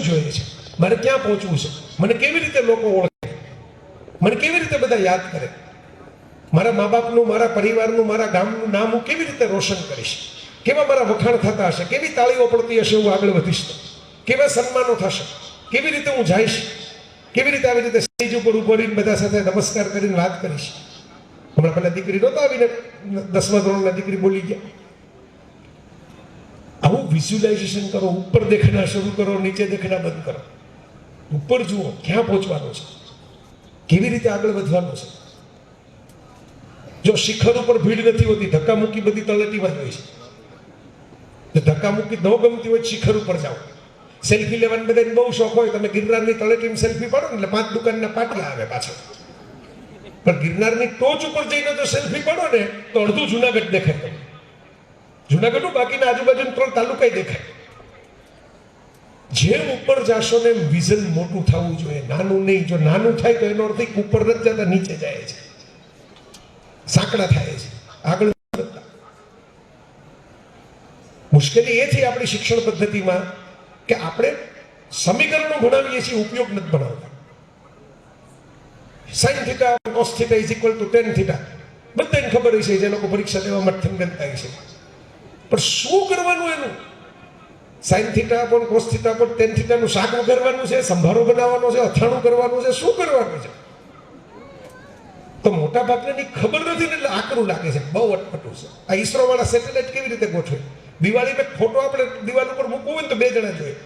જોઈએ છે, મારે ક્યાં પહોંચવું છે, મને કેવી રીતે લોકો ઓળખે, મને કેવી રીતે બધા યાદ કરે, મારા મા બાપનું, મારા પરિવારનું, મારા ગામનું નામ હું કેવી રીતે રોશન કરીશ, કેવા મારા વખાણ થતા હશે, કેવી તાળીઓ પડતી હશે, હું આગળ વધીશ તો કેવા સન્માનો થશે, કેવી રીતે હું જઈશ, કેવી રીતે આવી રીતે સ્ટેજ ઉપર ઉભો રહીને બધા સાથે નમસ્કાર કરીને વાત કરીશ. હમણાં પેલા દીકરી નહોતા આવીને 10મા ધોરણના દીકરી બોલી ગયા. આવું વિઝ્યુલાઇઝેશન કરો, ઉપર દેખના શરૂ કરો, નીચે દેખના બંધ કરો. ઉપર જુઓ ક્યાં પહોંચવાનું છે, કેવી રીતે આગળ વધવાનું છે. જો શિખર ઉપર ભીડ નથી હોતી, ધક્કા મૂકી બધી તળેટીમાં જ હોય છે. જો ધક્કા મૂકી ન ગમતી હોય શિખર ઉપર જાઓ. સેલ્ફી લેવાનો બધાને બહુ શોખ હોય, તમે ગિરનારની તળેટીમાં સેલ્ફી પાડો ને એટલે 5 દુકાનના પાટિયા આવે પાછળ. પણ ગિરનારની ટોચ ઉપર જઈને જો સેલ્ફી પાડો ને તો અડધું જુનાગઢ દેખાય તમને. જુનાગઢ બાકીના આજુબાજુ 3 તાલુકા દેખાય. જેમ ઉપર જાશો ને વિઝન મોટું થવું જોઈએ, નાનું નહીં. જો નાનું થાય તો એનો અર્થ ઉપર નથી જતા, નીચે જાય છે, સાંકડા થાય છે, આગળ વધતા. મુશ્કેલી એ થઈ આપણી શિક્ષણ પદ્ધતિમાં કે આપણે સમીકરણો ભણાવીએ છીએ, ઉપયોગ નથી ભણાવતા. sin θ cos θ = tan θ બધાને ખબર છે, જે લોકો પરીક્ષા દેવા માટે ગણતા છે. પણ શું કરવાનું એનું? sin θ / cos θ / tan θ નું શાક વઘારવાનું છે, સંભારો બનાવવાનો છે, અથાણું કરવાનું છે, શું કરવાનું છે? તો મોટા ભાગને ખબર નથી ને એટલે આકરું લાગે છે, બહુ અટપટું છે. આ ઈસરો વાળા સેટેલાઇટ કેવી રીતે ગોઠવે? દિવાળીમાં ફોટો આપણે દિવાલ ઉપર મૂકવું હોય ને તો 2 જણા જોઈએ,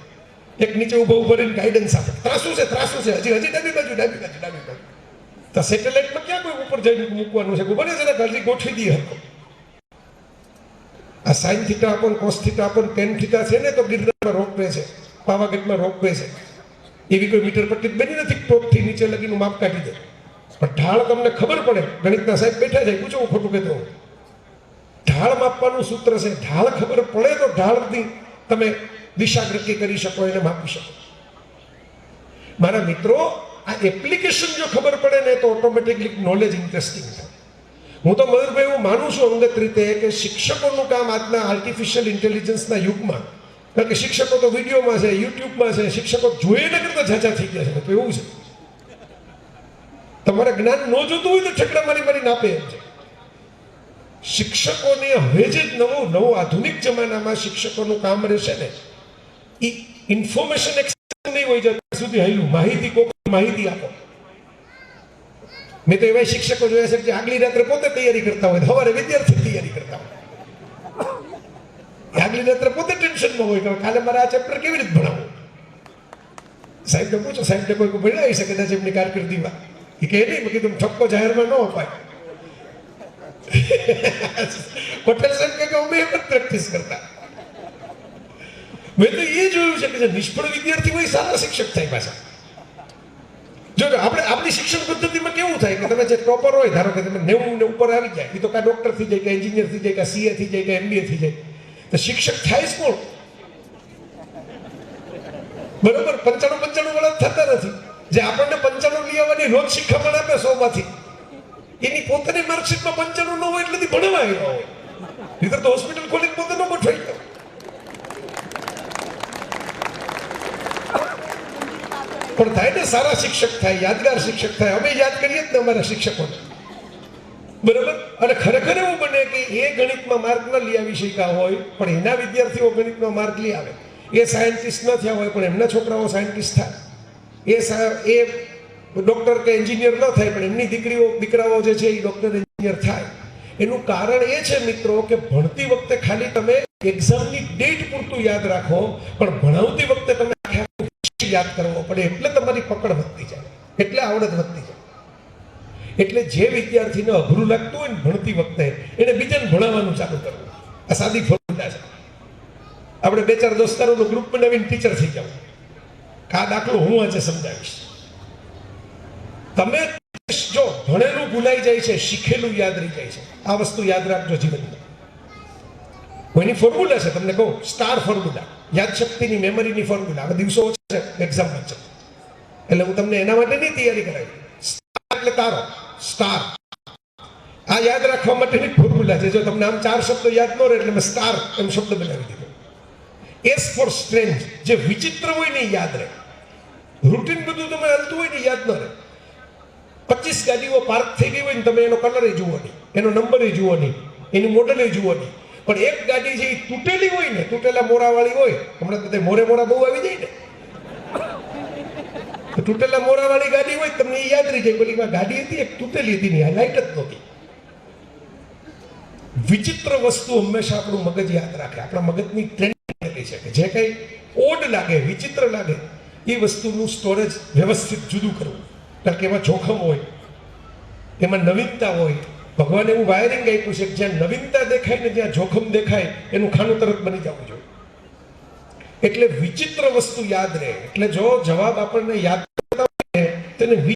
એક નીચે ઉભો રહીને ગાઈડન્સ આપે, ત્રાસું છે, હજી ડાબી બાજુ. તો સેટેલાઇટમાં ક્યાં કોઈ ઉપર જઈને મૂકવાનું છે? બને છે ને ઘરથી ગોઠવી દઈએ હતો. આ sin θ / cos θ / tan θ છે ને તો ગિરનારમાં રોપવે છે, પાવાગઢમાં રોપવે છે. એવી કોઈ મીટર પટ્ટી બની નથી ટોપથી નીચે લગીનું માપ કાઢી દે. પણ ઢાળ તમને ખબર પડે, ગણિતના સાહેબ બેઠા છે, પૂછો હું ખોટું કહેતો. ઢાળ માપવાનું સૂત્ર છે, ઢાળ ખબર પડે તો ઢાળથી તમે દિશાગતિ કરી શકો, એને માપી શકો. મારા મિત્રો, આ એપ્લિકેશન જો ખબર પડે ને તો ઓટોમેટિકલી નોલેજ ઇન્ટરેસ્ટિંગ થાય. હું તો મયુરભાઈ એવું માનું છું અંગત રીતે કે શિક્ષકોનું કામ આજના આર્ટિફિશિયલ ઇન્ટેલિજન્સના યુગમાં, કારણ કે શિક્ષકો તો વિડીયોમાં છે, યુટ્યુબમાં છે, શિક્ષકો જોઈએ ન કરતા ઝાઝા થઈ ગયા છે. તો એવું છે, તમારે જ્ઞાન ન જોતું હોય તો ઠેકડા મારી આપે એમ છે. શિક્ષકોને હવે જે નવો આધુનિક જમાનામાં શિક્ષકોનું કામ રહેશે ને, એ ઇન્ફોર્મેશન એક્સચેન્જ નહીં હોય જ્યાં સુધી હાલ્યું માહિતી આપો. મેં તો એવા શિક્ષકો જોયા છે કે આગલી રાત્રે પોતે તૈયારી કરતા હોય, સવારે વિદ્યાર્થી તૈયારી કરતા હોય. આગલી રાત્રે પોતે ટેન્શનમાં હોય કે કાલે મારે આ ચેપ્ટર કેવી રીતે ભણાવવું. સાહેબને પૂછો, સાહેબને કોઈ ભણાવી શકે કદાચ એમની કારકિર્દીમાં? એ કહે નહીં. મેં કીધું ઠપકો જાહેરમાં ન અપાય. પટેલ સાહેબ કે અમે એમ જ પ્રેક્ટિસ કરતા. મેં તો એ જોયું છે કે જે નિષ્ફળ વિદ્યાર્થી હોય સારા શિક્ષક થાય પાછા. જો આપણી શિક્ષણ પદ્ધતિમાં કેવું થાય કે તમે જે ટોપર હોય, ધારો કે તમે 90 ને ઉપર આવી જાય, એ તો કાં ડોક્ટર થઈ જાય, કાં એન્જિનિયર થઈ જાય, કાં CA થઈ જાય, કાં MBA થઈ જાય. તો શિક્ષક થાય જ કોણ? બરોબર, 95 વાળા થતા નથી. જે આપણને 95 લઈ આવવાની રોજ શિખામણ આપે 100 માંથી, એની પોતાની માર્કશીટમાં 95 ન હોય એટલે ભણવા આવ્યો હોય. નહીતર તો હોસ્પિટલ ખોલીને પોતે ન ગોઠવાઈ ગયો. પણ થાય ને, સારા શિક્ષક થાય, યાદગાર શિક્ષક થાય. અમે યાદ કરીએ જ ને અમારા શિક્ષકોને, બરાબર. અને ખરેખર એવું બને કે એ ગણિતમાં માર્ક ન લઈ આવી શક્યા હોય, પણ એના વિદ્યાર્થીઓ ગણિતમાં માર્ક લઈ આવે. એ સાયન્ટિસ્ટ ન થયા હોય પણ એમના છોકરાઓ સાયન્ટિસ્ટ થાય. એ ડોક્ટર કે એન્જિનિયર ન થાય પણ એમની દીકરાઓ જે છે એ ડોક્ટર એન્જિનિયર થાય. એનું કારણ એ છે મિત્રો કે ભણતી વખતે ખાલી તમે એક્ઝામની ડેટ પૂરતું યાદ રાખો, પણ ભણાવતી વખતે તમે યાદ કરવો પડે, એટલે તમારી પકડ વધતી જાય, એટલે આવડત વધતી જાય. એટલે જે વિદ્યાર્થીને અઘરું લાગતું હોય ને ભણતી વખતે, એને બીજાને ભણાવવાનું ચાલુ કરવું. આ સાદી ફોર્મ્યુલા છે. આપણે 2-4 દોસ્તારોનું ગ્રુપ બનાવીને ટીચર થઈ જાવ. આ દાખલો હું આજે સમજાવીશ. તમે જો ભણેલું ભૂલાઈ જાય છે, શીખેલું યાદ રહી જાય છે. આ વસ્તુ યાદ રાખજો જીવનમાં. એની ફોર્મ્યુલા છે, તમને કહું, સ્ટાર ફોર્મ્યુલા, યાદશક્તિની, મેમરીની ફોર્મ્યુલા. હવે દિવસો છે એક્ઝામ વચ્ચે, એટલે હું તમને એના માટેની તૈયારી કરાવી. સ્ટાર એટલે તારો, સ્ટાર. આ યાદ રાખવા માટેની ફોર્મ્યુલા છે. જો તમને આમ 4 શબ્દો યાદ ન રહે એટલે મેં સ્ટાર એમ શબ્દ બનાવી દીધો. એસ ફોર સ્ટ્રેન્જ, જે વિચિત્ર હોય ને એ યાદ રહે. રૂટીન બધું તમે હાલતું હોય ને યાદ ન રહે. 25 ગાડીઓ પાર્ક થઈ ગઈ હોય ને તમે એનો કલર જુઓ નહીં, એનો નંબર જુઓ નહીં, એની મોડલ જુઓ નહીં, પણ એક ગાડી જે તૂટેલી હોય ને, તૂટેલા મોરાવાળી હોય, હમણાં બધા મોરા બહુ આવી જાય ને, તો તૂટેલા મોરાવાળી ગાડી હોય તમને એ યાદ રહી જાય, પેલી ગાડી હતી એક તૂટેલી હતી નહીં, લાઈટ જ નહોતી. વિચિત્ર વસ્તુ હંમેશા આપણું મગજ યાદ રાખે. આપણા મગજની ટ્રેનિંગ થઈ શકે. જે કંઈ ઓડ લાગે, વિચિત્ર લાગે, એ વસ્તુનું સ્ટોરેજ વ્યવસ્થિત જુદું કરવું, કારણ કે એમાં જોખમ હોય, એમાં નવીનતા હોય. ભગવાને એવું વાયરિંગ આપ્યું છે કે જ્યાં નવીનતા દેખાય ને જ્યાં જોખમ દેખાય એનું ખાનું તરત બની જવું જોઈએ. એટલે વિચિત્ર વસ્તુ યાદ રહે. એટલે જો જવાબ આપણને યાદ કરતા હોય તેને